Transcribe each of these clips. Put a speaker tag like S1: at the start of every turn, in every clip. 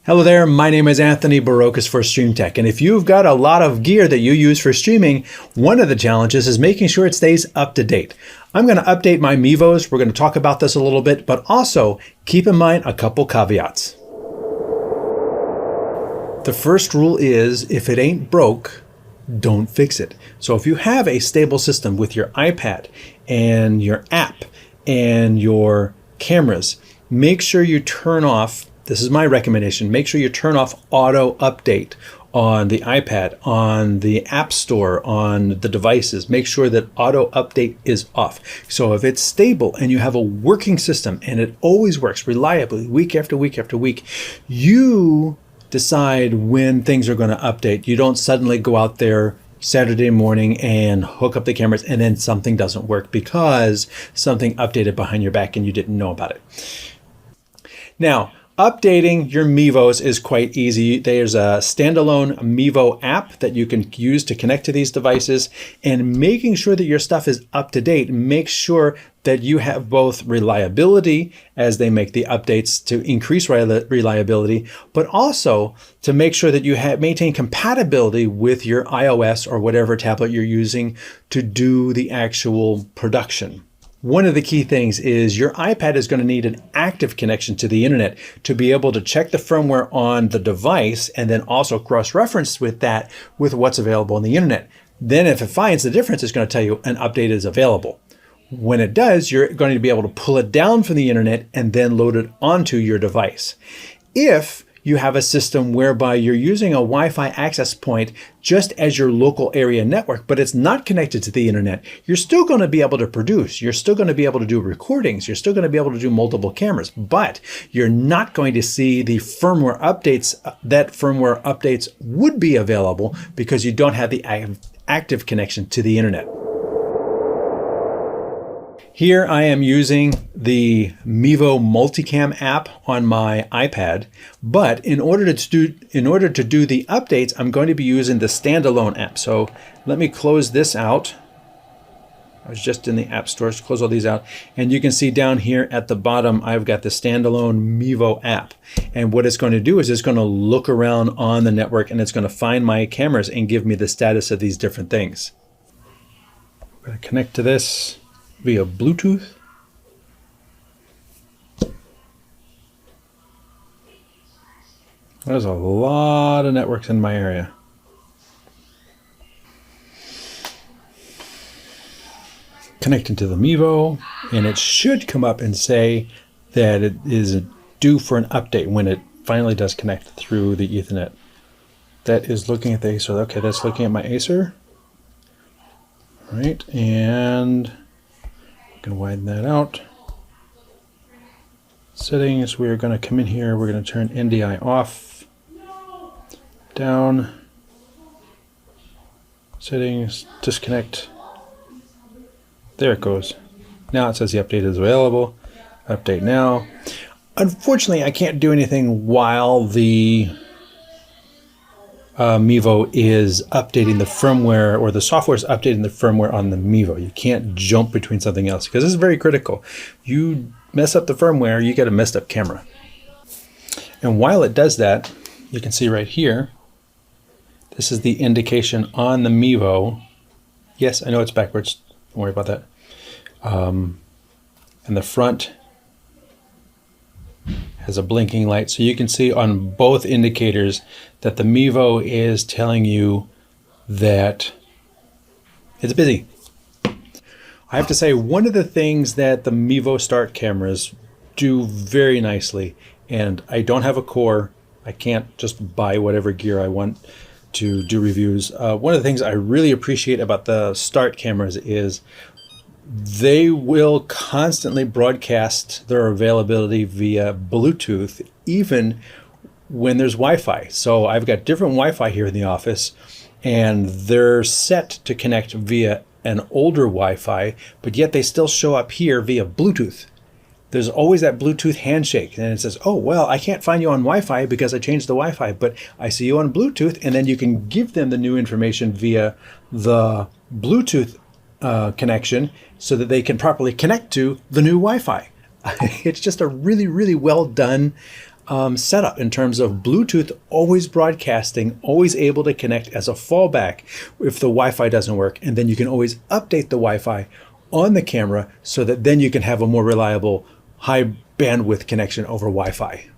S1: Hello there, my name is Anthony Barocas for StreamTEK, and if you've got a lot of gear that you use for streaming, one of the challenges is making sure it stays up to date. I'm going to update my Mevos, we're going to talk about this a little bit, but also keep in mind a couple caveats. The first rule is, if it ain't broke, don't fix it. So if you have a stable system with your iPad and your app and your cameras, make sure you turn off, this is my recommendation, make sure you turn off auto update on the iPad, on the App Store, on the devices. Make sure that auto update is off. So if it's stable and you have a working system and it always works reliably week after week after week, you decide when things are going to update. You don't suddenly go out there Saturday morning and hook up the cameras and then something doesn't work because something updated behind your back and you didn't know about it. Now, updating your Mevos is quite easy. There's a standalone Mevo app that you can use to connect to these devices, and making sure that your stuff is up to date, make sure that you have both reliability as they make the updates to increase reliability, but also to make sure that you maintain compatibility with your iOS or whatever tablet you're using to do the actual production. One of the key things is your iPad is going to need an active connection to the internet to be able to check the firmware on the device and then also cross-reference with that with what's available on the internet. Then if it finds the difference, it's going to tell you an update is available. When it does, you're going to be able to pull it down from the internet and then load it onto your device. If you have a system whereby you're using a Wi-Fi access point just as your local area network, but it's not connected to the internet, you're still going to be able to produce. You're still going to be able to do recordings. You're still going to be able to do multiple cameras, but you're not going to see the firmware updates that firmware updates would be available because you don't have the active connection to the internet. Here I am using the Mevo Multicam app on my iPad, but in order to do the updates, I'm going to be using the standalone app. So let me close this out. I was just in the App Store, so close all these out. And you can see down here at the bottom, I've got the standalone Mevo app. And what it's going to do is it's going to look around on the network and it's going to find my cameras and give me the status of these different things. I'm going to connect to this via Bluetooth. There's a lot of networks in my area. Connecting to the Mevo, and it should come up and say that it is due for an update when it finally does connect through the Ethernet. That is looking at the Acer. Okay, that's looking at my Acer. All right, and going to widen that out. Settings, we're going to come in here, we're going to turn NDI off, down, settings, disconnect. There it goes. Now it says the update is available. Update now. Unfortunately, I can't do anything while the Mevo is updating the firmware, or the software is updating the firmware on the Mevo. You can't jump between something else because this is very critical. You mess up the firmware, you get a messed up camera. And while it does that, you can see right here, this is the indication on the Mevo. Yes, I know it's backwards. Don't worry about that. And the front has a blinking light, so you can see on both indicators that the Mevo is telling you that it's busy. I have to say, one of the things that the Mevo Start cameras do very nicely, and I don't have a core, I can't just buy whatever gear I want to do reviews. One of the things I really appreciate about the Start cameras is they will constantly broadcast their availability via Bluetooth, even when there's Wi-Fi. So I've got different Wi-Fi here in the office, and they're set to connect via an older Wi-Fi, but yet they still show up here via Bluetooth. There's always that Bluetooth handshake, and it says, oh, well, I can't find you on Wi-Fi because I changed the Wi-Fi, but I see you on Bluetooth, and then you can give them the new information via the Bluetooth connection so that they can properly connect to the new Wi-Fi. It's just a really, really well done setup in terms of Bluetooth, always broadcasting, always able to connect as a fallback if the Wi-Fi doesn't work. And then you can always update the Wi-Fi on the camera so that then you can have a more reliable high bandwidth connection over Wi-Fi.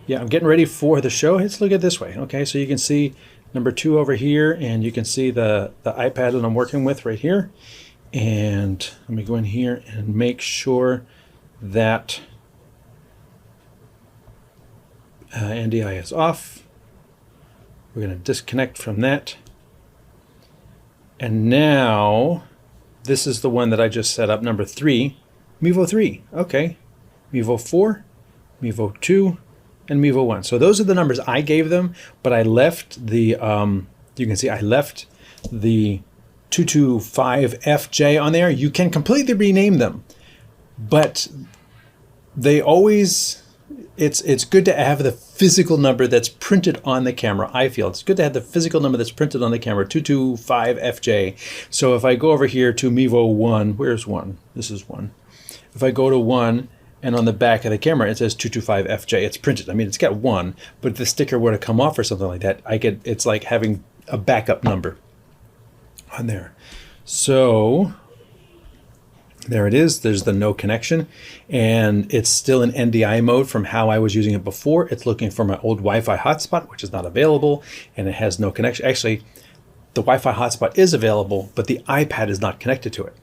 S1: Yeah, I'm getting ready for the show. Let's look at it this way. Okay, so you can see number 2 over here, and you can see the iPad that I'm working with right here. And let me go in here and make sure that NDI is off. We're going to disconnect from that. And now, this is the one that I just set up, number 3, Mevo 3. Okay, Mevo 4, Mevo 2, and Mevo 1. So those are the numbers I gave them, but I left the, you can see I left the 225FJ on there. You can completely rename them, but they always, it's good to have the physical number that's printed on the camera. I feel it's good to have the physical number that's printed on the camera, 225FJ. So if I go over here to Mevo 1, where's 1? This is 1. If I go to 1, and on the back of the camera it says 225FJ, it's printed. I mean, it's got 1, but if the sticker were to come off or something like that, it's like having a backup number on there. So there it is. There's the no connection, and it's still in NDI mode from how I was using it before. It's looking for my old Wi-Fi hotspot, which is not available, and it has no connection. Actually, the Wi-Fi hotspot is available, but the iPad is not connected to it.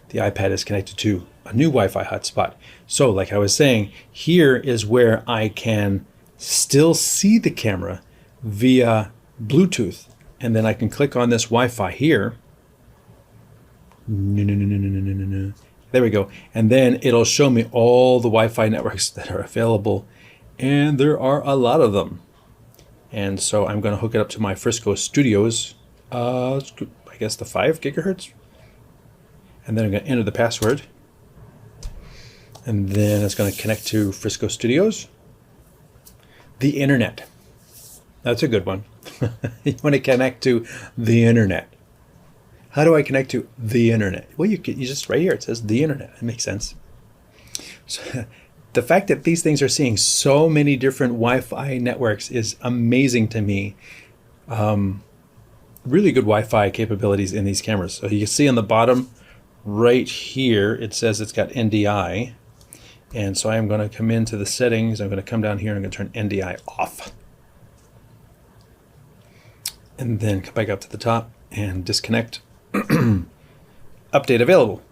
S1: The iPad is connected to a new Wi-Fi hotspot. So like I was saying, here is where I can still see the camera via Bluetooth. And then I can click on this Wi-Fi here. There we go. And then it'll show me all the Wi-Fi networks that are available. And there are a lot of them. And so I'm going to hook it up to my Frisco Studios, I guess the 5 gigahertz. And then I'm going to enter the password. And then it's going to connect to Frisco Studios. The internet. That's a good one. You want to connect to the internet. How do I connect to the internet? Well, you just right here, it says the internet. It makes sense. So, the fact that these things are seeing so many different Wi-Fi networks is amazing to me. Really good Wi-Fi capabilities in these cameras. So you can see on the bottom right here, it says it's got NDI. And so I'm going to come into the settings. I'm going to come down here and I'm going to turn NDI off. And then come back up to the top and disconnect. Update available.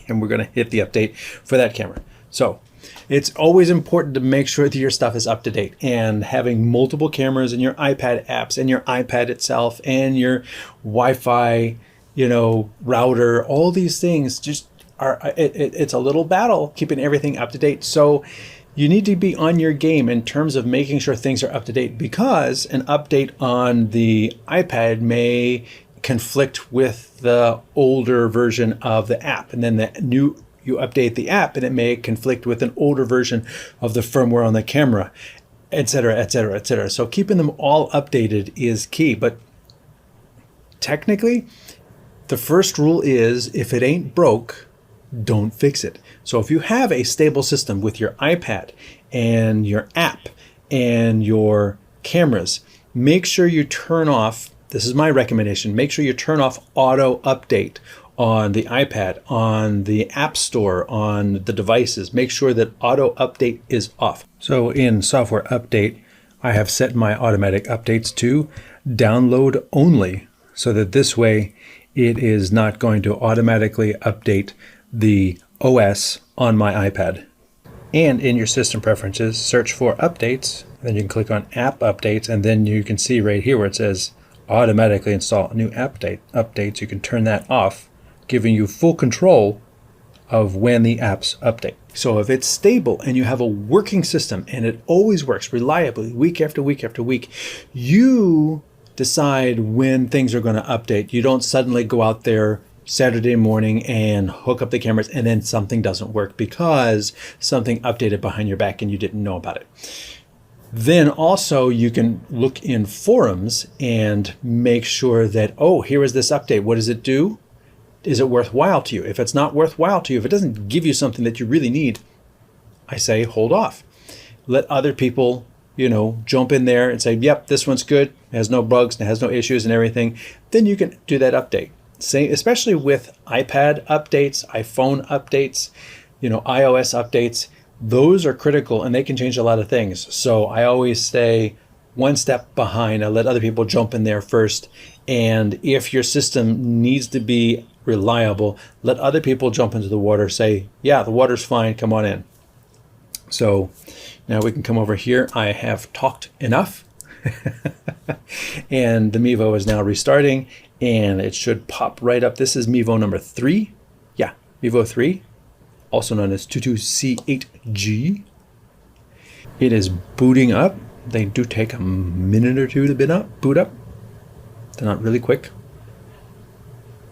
S1: And we're going to hit the update for that camera. So it's always important to make sure that your stuff is up to date, and having multiple cameras and your iPad apps and your iPad itself and your Wi-Fi, router, all these things just are, it's a little battle keeping everything up to date. So you need to be on your game in terms of making sure things are up to date, because an update on the iPad may conflict with the older version of the app, and then you update the app and it may conflict with an older version of the firmware on the camera, etc., etc., etc. So keeping them all updated is key. But technically, the first rule is if it ain't broke, don't fix it. So if you have a stable system with your iPad and your app and your cameras, make sure you turn off, this is my recommendation, make sure you turn off auto update on the iPad, on the App Store, on the devices. Make sure that auto update is off. So in software update, I have set my automatic updates to download only, so that this way it is not going to automatically update the OS on my iPad. And in your system preferences, search for updates, then you can click on app updates, and then you can see right here where it says automatically install new updates. You can turn that off, giving you full control of when the apps update. So if it's stable and you have a working system and it always works reliably week after week after week, you decide when things are going to update. You don't suddenly go out there Saturday morning and hook up the cameras and then something doesn't work because something updated behind your back and you didn't know about it. Then also you can look in forums and make sure that, oh, here is this update. What does it do? Is it worthwhile to you? If it's not worthwhile to you, if it doesn't give you something that you really need, I say hold off. let other people, you know, jump in there and say, yep, this one's good, it has no bugs, it has no issues and everything. Then you can do that update. Same, especially with iPad updates, iPhone updates, you know, iOS updates. Those are critical and they can change a lot of things. So I always stay one step behind. I let other people jump in there first. And if your system needs to be reliable, let other people jump into the water, say, yeah, the water's fine, come on in. So now we can come over here. I have talked enough. And the Mevo is now restarting and it should pop right up. This is Mevo number 3. Yeah, Mevo 3, also known as 22C8G. It is booting up. They do take a minute or two to boot up. They're not really quick.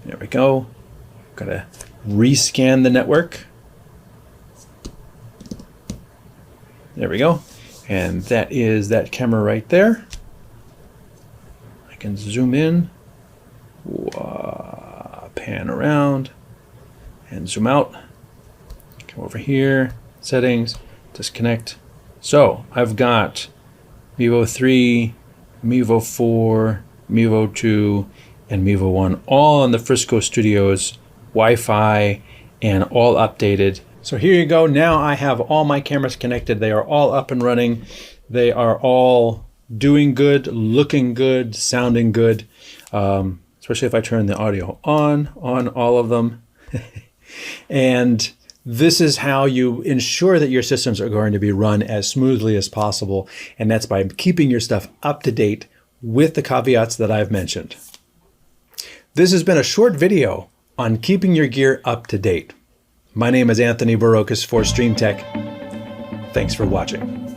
S1: There we go. Gotta rescan the network. There we go. And that is that camera right there. I can zoom in, pan around, and zoom out. Come over here, settings, disconnect. So I've got Mevo 3, Mevo 4, Mevo 2, and Mevo 1 all on the Frisco Studios Wi-Fi and all updated. So here you go. Now I have all my cameras connected. They are all up and running. They are all doing good, looking good, sounding good. Especially if I turn the audio on all of them. And this is how you ensure that your systems are going to be run as smoothly as possible. And that's by keeping your stuff up to date with the caveats that I've mentioned. This has been a short video on keeping your gear up to date. My name is Anthony Barocas for StreamTEK. Thanks for watching.